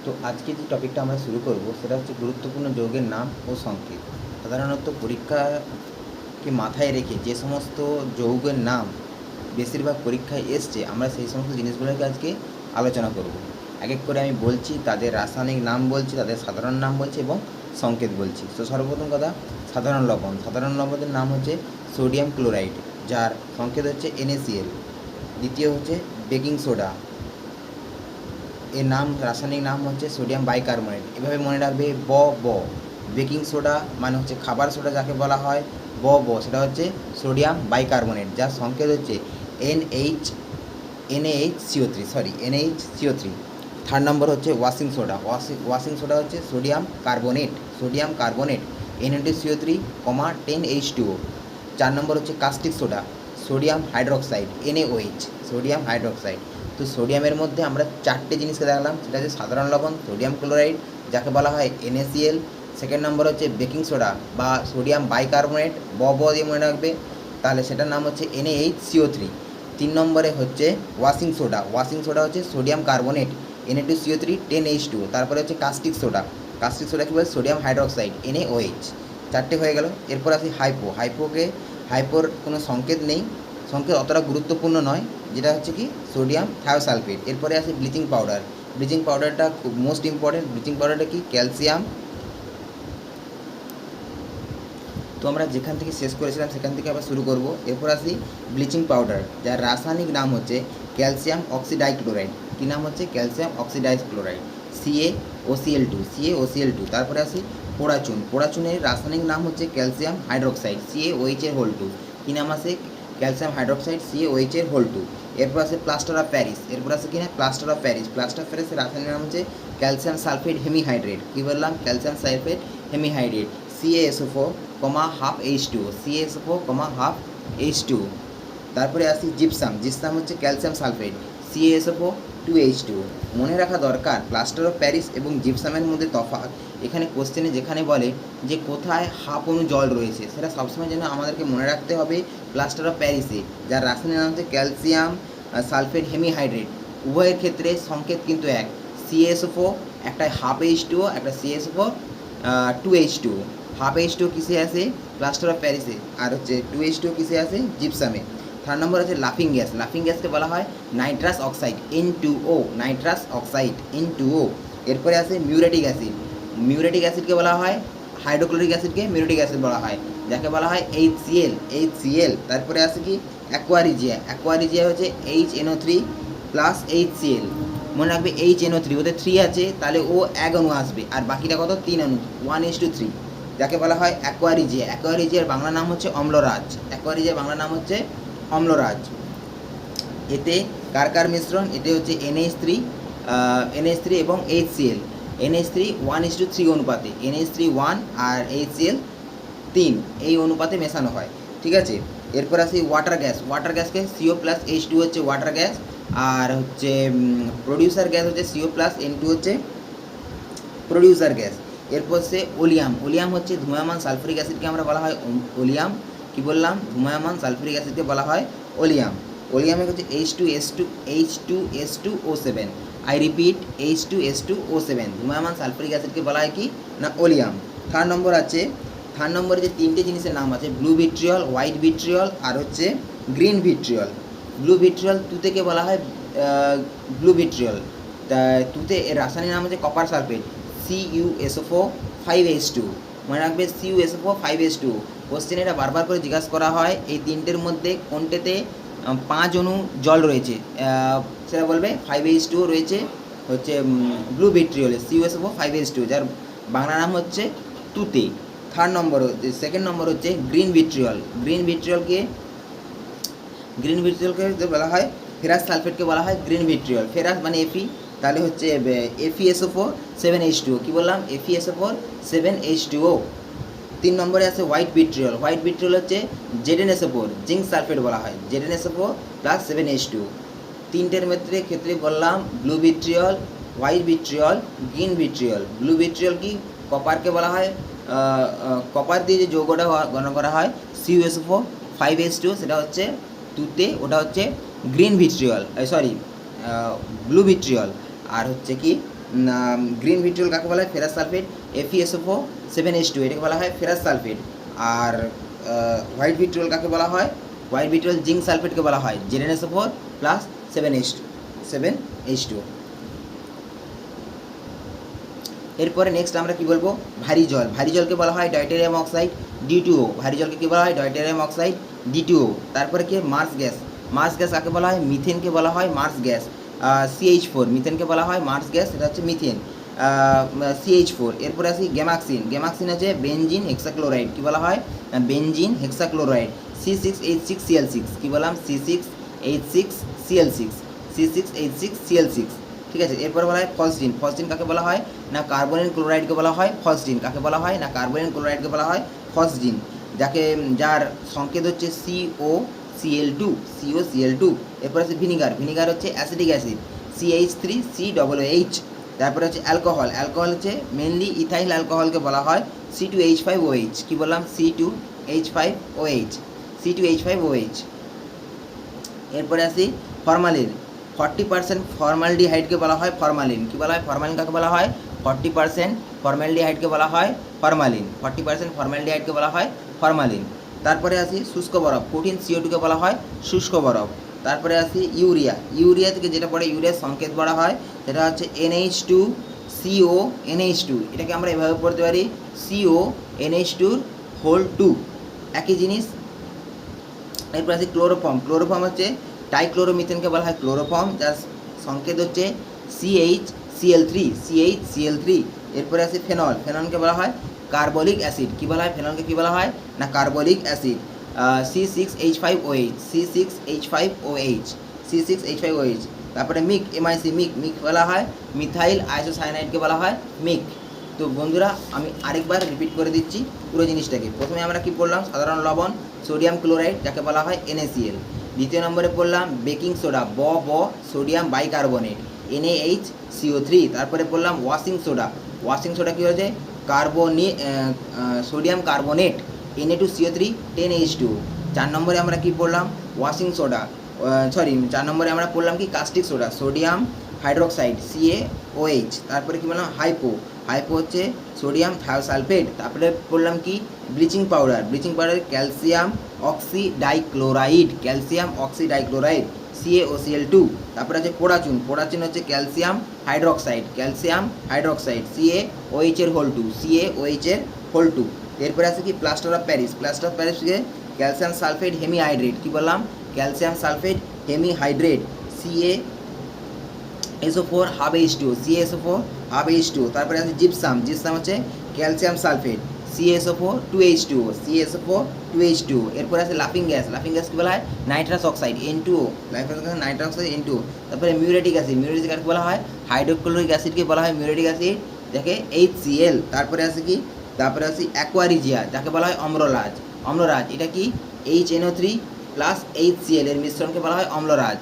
তো আজকে যে টপিকটা আমরা শুরু করব সেটা হচ্ছে গুরুত্বপূর্ণ যৌগের নাম ও সংকেত। সাধারণত পরীক্ষাকে মাথায় রেখে যে সমস্ত যৌগের নাম বেশিরভাগ পরীক্ষায় এসছে, আমরা সেই সমস্ত জিনিসগুলোকে আজকে আলোচনা করব। এক এক করে আমি বলছি, তাদের রাসায়নিক নাম বলছি, তাদের সাধারণ নাম বলছি এবং সংকেত বলছি। তো সর্বপ্রথম কথা, সাধারণ লবণ। সাধারণ লবণের নাম হচ্ছে সোডিয়াম ক্লোরাইড, যার সংকেত হচ্ছে NaCl। দ্বিতীয় হচ্ছে বেকিং সোডা, এর নাম রাসায়নিক নাম হচ্ছে সোডিয়াম বাইকার্বনেট। এভাবে মনে রাখবে ব। বেকিং সোডা মানে হচ্ছে খাবার সোডা যাকে বলা হয়, ব সেটা হচ্ছে সোডিয়াম বাইকার্বনেট, যার সংকেত হচ্ছে NaHCO3। থার্ড নম্বর হচ্ছে ওয়াশিং সোডা। ওয়াশিং সোডা হচ্ছে সোডিয়াম কার্বনেট, Na2CO3, 10H2O। 4 নম্বর হচ্ছে caustic soda, sodium hydroxide, NaOH, sodium hydroxide. তো সোডিয়ামের মধ্যে আমরা 4টে জিনিসকে দেখলাম, সেটা হচ্ছে সাধারণ লবণ সোডিয়াম ক্লোরাইড যাকে বলা হয় NaCl। সেকেন্ড নম্বর হচ্ছে বেকিং সোডা বা সোডিয়াম বাইকার্বনেট, ব দিয়ে মনে রাখবে, তাহলে সেটার নাম হচ্ছে NaHCO3। 3 নম্বরে হচ্ছে ওয়াশিং সোডা হচ্ছে সোডিয়াম কার্বনেট, Na2CO3, 10H2O। তারপরে হচ্ছে কাস্টিক সোডা কী বলে, সোডিয়াম হাইড্রোক্সাইড, NaOH। 4টে হয়ে গেল। এরপর আসি হাইপোর কোনো সংকেত নেই, সংকেত অতটা গুরুত্বপূর্ণ নয়, যেটা হচ্ছে কি সোডিয়াম থায়োসালফেট। এরপরে আসে ব্লিচিং পাউডারটা খুব মোস্ট ইম্পর্টেন্ট। ব্লিচিং পাউডারটা কি, ক্যালসিয়াম। তো আমরা যেখান থেকে শেষ করেছিলাম সেখান থেকে আবার শুরু করব। এরপর আসি ব্লিচিং পাউডার, যার রাসায়নিক নাম হচ্ছে ক্যালসিয়াম অক্সিডাইক্লোরাইড। কী নাম হচ্ছে, ক্যালসিয়াম অক্সিডাইক্লোরাইড, CaOCl2। তারপরে আসি পোড়াচুনের রাসায়নিক নাম হচ্ছে ক্যালসিয়াম হাইড্রোক্সাইড, CaOH2। কী নাম আছে, ক্যালসিয়াম হাইড্রোক্সাইড, CaOH2। এরপর আছে plaster of Paris. Plaster of প্যারিসের রাসায়নিক নাম হচ্ছে ক্যালসিয়াম সালফেট হেমিহাইড্রেট। কী বললাম, calcium sulphate hemihydrate, CaSO4, half H2O। তারপরে আসি জিপসাম হচ্ছে ক্যালসিয়াম সালফেট, CaSO4, মনে রাখা দরকার প্লাস্টার অফ প্যারিস এবং জিপসামের মধ্যে তফাৎ। এখানে কোশ্চেনে যেখানে বলে যে কোথায় হাফ অণু জল রয়েছে, সেটা সবসময় যেন আমাদেরকে মনে রাখতে হবে প্লাস্টার অফ প্যারিসে, যার রাসায়নিক নাম হচ্ছে ক্যালসিয়াম সালফেট হেমিহাইড্রেট। উভয়ের ক্ষেত্রে সংকেত কিন্তু এক, CaSO4 একটা হাফ H2O, একটা CaSO4 2H2O। হাফ H2O কিসে আছে, প্লাস্টার অফ প্যারিসে, আর হচ্ছে 2H2O কিসে আছে, জিপসামে। থার্ড নম্বর আছে লাফিং গ্যাসকে বলা হয় নাইট্রাস অক্সাইড, N2O। এরপরে আছে মিউরেটিক অ্যাসিডকে বলা হয়, হাইড্রোক্লোরিক অ্যাসিডকে মিউরেটিক অ্যাসিড বলা হয়, যাকে বলা হয় HCl। তারপরে আছে কি অ্যাকোয়ারিজিয়া হচ্ছে HNO3 প্লাস HCl। মনে রাখবে HNO3, ওদের 3 আছে, তাহলে ও 1 অণু আসবে, আর বাকিটা কত, 3 অণু, 1:3, যাকে বলা হয় অ্যাকোয়ারিজিয়ার বাংলা নাম হচ্ছে অম্লরাজ। এতে কার মিশ্রণ, এতে হচ্ছে NH3 এবং HCl। NH3 1:3 অনুপাতে, NH3 1 আর HCl 3 এই অনুপাতে মেশানো হয়, ঠিক আছে। এরপর আসি ওয়াটার গ্যাসকে CO+H2 হচ্ছে ওয়াটার গ্যাস, আর হচ্ছে প্রডিউসার গ্যাস হচ্ছে CO+N2 হচ্ছে প্রডিউসার গ্যাস। এরপর সে ওলিয়াম হচ্ছে ধূময়মান সালফুরিক অ্যাসিডকে আমরা বলা হয় ওলিয়াম। কি বললাম, ধূময়মান সালফুরিক অ্যাসিডকে বলা হয় ওলিয়ামে হচ্ছে H2S2O7। আই রিপিট, H2S2O7, ধূময়মান সালফুরিক অ্যাসিডকে বলা হয় কি না, ওলিয়াম। থার্ড নম্বরে যে 3টে জিনিসের নাম আছে, ব্লু ভিট্রিয়ল, হোয়াইট ভিট্রিয়ল আর হচ্ছে গ্রিন ভিট্রিয়ল। ব্লু ভিট্রিয়ল তুতেকে বলা হয় ব্লু ভিট্রিয়ল। তুতে এর রাসায়নিক নাম হচ্ছে কপার সালফেট, CuSO4 5H2। মনে রাখবে CuSO4 5H2। কোশ্চেন এটা বারবার করে জিজ্ঞাসা করা হয়, এই 3টের মধ্যে কোনটাতে 5 অণু জল রয়েছে, সেটা বলবে 5H2 রয়েছে হচ্ছে ব্লু ভিট্রিয়লে, CuSO4 5H2, যার বাংলা নাম হচ্ছে তুতে। সেকেন্ড নম্বর হচ্ছে গ্রিন ভিট্রিয়লকে বলা হয় ফেরাস সালফেটকে বলা হয় গ্রিন ভিট্রিয়ল। ফেরাস মানে Fe, তাহলে হচ্ছে FeSO4 7H2O। কী বললাম, FeSO4 7H2O। 3 নম্বরে আছে হোয়াইট ভিট্রিয়ল হচ্ছে ZnSO4, জিঙ্ক সালফেট বলা হয়, ZnSO4 প্লাস 7H2। 3টের ক্ষেত্রে বললাম blue vitriol, white vitriol, green vitriol. Blue vitriol কি, কপারকে বলা হয়, কপার দিয়ে যে যৌগটা গণনা করা হয় CuSO4 5H2, সেটা হচ্ছে তুতে, ওটা হচ্ছে গ্রিন ভিট্রিয়ল, ব্লু ভিট্রিয়ল। আর হচ্ছে কি গ্রিন ভিট্রিয়ল কাকে বলা হয় ফেরাস সালফেট FeSO4 7H2 এটাকে বলা হয় ফেরাস সালফেট। আর হোয়াইট ভিট্রিয়ল কাকে বলা হয় হোয়াইট ভিট্রিয়ল জিঙ্ক সালফেটকে বলা হয় ZnSO4 প্লাস 7H2। এরপরে নেক্সট আমরা কি বলবো ভারী জল, ভারী জলকে বলা হয় ডাইটেরিয়াম অক্সাইড D2O, ভারী জলকে কী বলা হয় ডাইটেরিয়াম অক্সাইড D2O। তারপরে কি মার্স গ্যাস, মার্স গ্যাস কাকে বলা হয় মিথেনকে বলা হয় মার্স গ্যাস CH4, মিথেনকে বলা হয় মার্স গ্যাস, এটা হচ্ছে মিথেন CH4। এরপরে আসি গ্যামাক্সিন, গ্যামাক্সিন হচ্ছে বেনজিন হেক্সাক্লোরাইড, কী বলা হয় বেনজিন হেক্সাক্লোরাইড C6H6Cl6, কী বললাম C6H6Cl6 C6H6Cl6, ঠিক আছে। এরপরে বলা হয় ফসডিন, ফসডিন কাকে বলা হয় না কার্বনিক ক্লোরাইডকে বলা হয় ফসডিন, কাকে বলা হয় না কার্বনিক ক্লোরাইডকে বলা হয় ফসডিন, যার সংকেত হচ্ছে COCl2। এরপরে আছে ভিনিগার, ভিনিগার হচ্ছে অ্যাসিডিক অ্যাসিড CH3COOH। তারপরে হচ্ছে অ্যালকোহল, অ্যালকোহল হচ্ছে মেনলি ইথাইল অ্যালকোহলকে বলা হয় C2H5OH, কি বললাম C2H5OH। এরপরে আসি ফরমালিন, 40% ফর্মালডিহাইডকে বলা হয় ফরমালিন, কী বলা হয় ফরমালিন কাকে বলা হয় 40% ফর্মালডিহাইডকে বলা হয় ফরমালিন, 40% ফর্মালডিহাইডকে বলা হয় ফরমালিন। তারপরে আসি শুষ্ক বরফ, কঠিন CO2কে বলা হয় শুষ্ক বরফ। তারপরে আসি ইউরিয়া, ইউরিয়া থেকে যেটা পড়ে ইউরিয়ার সংকেত বলা হয় সেটা হচ্ছে NH2CONH2, এটাকে আমরা এভাবে পড়তে পারি CONH2 একই জিনিস। এরপর আছে ক্লোরোফর্ম, ক্লোরোফর্ম হচ্ছে টাইক্লোরোমিথেনকে বলা হয় ক্লোরোফর্ম, যার সংকেত হচ্ছে CHCl3। এরপরে আছে ফেনল, ফেনলকে বলা হয় কার্বলিক অ্যাসিড, কী বলা হয় ফেনলকে কী বলা হয় না কার্বলিক অ্যাসিড C6H5OH। তারপরে MIC, মিক বলা হয় মিথাইল আইসোসায়ানাইডকে বলা হয় মিক। তো বন্ধুরা আমি আরেকবার রিপিট করে দিচ্ছি পুরো জিনিসটাকে। প্রথমে আমরা কি পড়লাম সাধারণ লবণ সোডিয়াম ক্লোরাইড যাকে বলা হয় NaCl। দ্বিতীয় নম্বরে পড়লাম baking soda sodium bicarbonate NaHCO3। তারপরে পড়লাম ওয়াশিং সোডা, ওয়াশিং সোডা কী হয়েছে সোডিয়াম কার্বনেট Na2CO3 10H2। 4 নম্বরে আমরা কি পড়লাম ওয়াশিং সোডা 4 নম্বরে আমরা পড়লাম কি caustic soda sodium hydroxide CaOH। তারপরে কি বললাম হাইপো হচ্ছে সোডিয়াম থায়োসালফেট। তারপরে পড়লাম কি ব্লিচিং পাউডার ক্যালসিয়াম অক্সিডাইক্লোরাইড CaOCl2। তারপরে আছে পোড়াচুন হচ্ছে ক্যালসিয়াম হাইড্রোক্সাইড CaOH2। এরপরে আছে কি প্লাস্টার অফ প্যারিসকে ক্যালসিয়াম সালফেট হেমিহাইড্রেট, কী বললাম calcium sulphate hemihydrate CaSO4 half H2 তারপরে আছে জিপসাম হচ্ছে ক্যালসিয়াম সালফেট CaSO4 2H2। এরপরে আছে লাফিং গ্যাস কী বলা হয় নাইট্রাস অক্সাইড N2O, N2O। তারপরে মিউরেটিক অ্যাসিড বলা হয় হাইড্রোক্লোরিক অ্যাসিডকে বলা হয় মিউরেটিক অ্যাসিড যাকে HCl। তারপরে আছে অ্যাকোয়ারিজিয়া যাকে বলা হয় অম্লরাজ, এটা কি HNO3 প্লাস HCl এর মিশ্রণকে বলা হয় অম্লরাজ।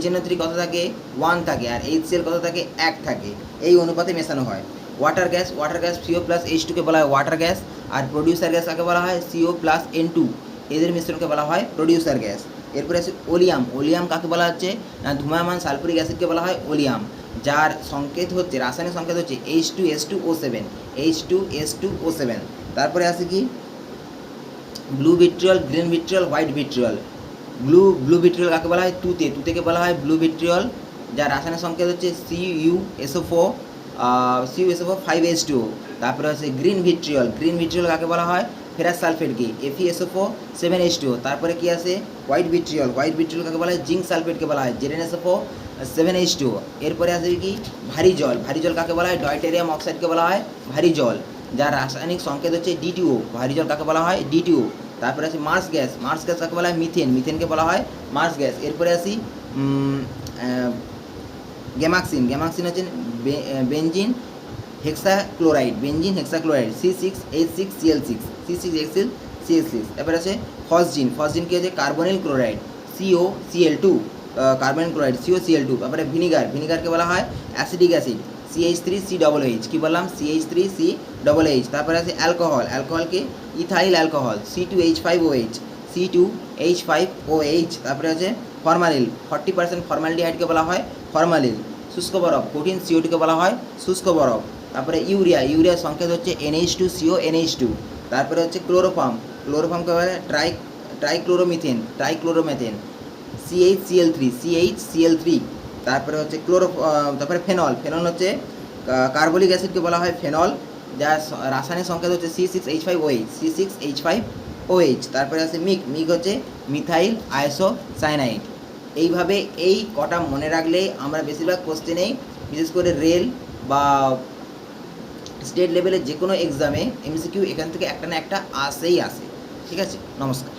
HNO3 কত থাকে 1 থাকে আর HCl কত থাকে 1 থাকে, এই অনুপাতে মেশানো হয়। ওয়াটার গ্যাস CO প্লাস H2কে বলা হয় ওয়াটার গ্যাস, আর প্রডিউসার গ্যাস কাকে বলা হয় CO প্লাস N2, এদের মিশ্রণকে বলা হয় প্রডিউসার গ্যাস। এরপরে আছে ওলিয়াম কাকে বলা হচ্ছে না ধূমায়মান সালফুরিক অ্যাসিডকে বলা হয় ওলিয়াম, যার সংকেত হচ্ছে রাসায়নিক সংকেত হচ্ছে H2S2O7। তারপরে আছে কি blue vitriol green vitriol white vitriol. Blue vitriol কাকে বলা হয় তুতেকে বলা হয় ব্লু ভিট্রিয়ল, যার রাসায়নিক সংকেত হচ্ছে CuSO4 5H2O। তারপরে হচ্ছে গ্রিন ভিট্রিয়ল কাকে বলা হয় ফেরাস সালফেটকে FeSO4 7H2O। তারপরে কি আছে হোয়াইট ভিট্রিয়ল কাকে বলা হয় জিঙ্ক সালফেটকে বলা হয় ZnSO4 7H2O। এরপরে আছে কি ভারী জল কাকে বলা হয় ডাইটেরিয়াম অক্সাইডকে বলা হয় ভারী জল, যার রাসায়নিক সংকেত হচ্ছে D2O, ভারী জল কাকে বলা হয় D2O। তারপরে আছে মার্স গ্যাস কাকে বলা হয় মিথেনকে বলা হয় মার্স গ্যাস। এরপরে আসি গ্যামাক্সিন হচ্ছে বেনজিন হেক্সাক্লোরাইড C6H6Cl6। তারপরে আছে ফসজিন কি হচ্ছে কার্বনিল ক্লোরাইড COCl2 COCl2। তারপরে ভিনিগারকে বলা হয় অ্যাসিডিক অ্যাসিড CH3COOH, কি বললাম CH3COOH। তারপরে আছে অ্যালকোহলকে ইথাইল অ্যালকোহল C2H5OH। তারপরে আছে ফরমালিন 40% ফর্মালডিহাইডকে বলা হয় ফরমালিন শুষ্ক বরফ, কঠিন CO2 কে বলা হয় শুষ্ক বরফ। তারপরে ইউরিয়ার সংকেত হচ্ছে NH2CO NH2। তারপরে হচ্ছে ক্লোরোফর্মকে বলা হয় ট্রাইক্লোরোমেথেন CHCl3। তারপরে হচ্ছে তারপরে ফেনল হচ্ছে কার্বলিক অ্যাসিডকে বলা হয় ফেনল, যার রাসায়নিক সংকেত হচ্ছে C6H5OH। তারপরে আছে মিগ হচ্ছে মিথাইল আইসোসায়ানাইড। এইভাবে এই কটা মনে রাখলে আমরা বেশিরভাগ কোশ্চেনেই, বিশেষ করে রেল বা স্টেট লেভেলের যে কোনো এক্সামে MCQ এখান থেকে একটা না একটা আসে। ঠিক আছে, নমস্কার।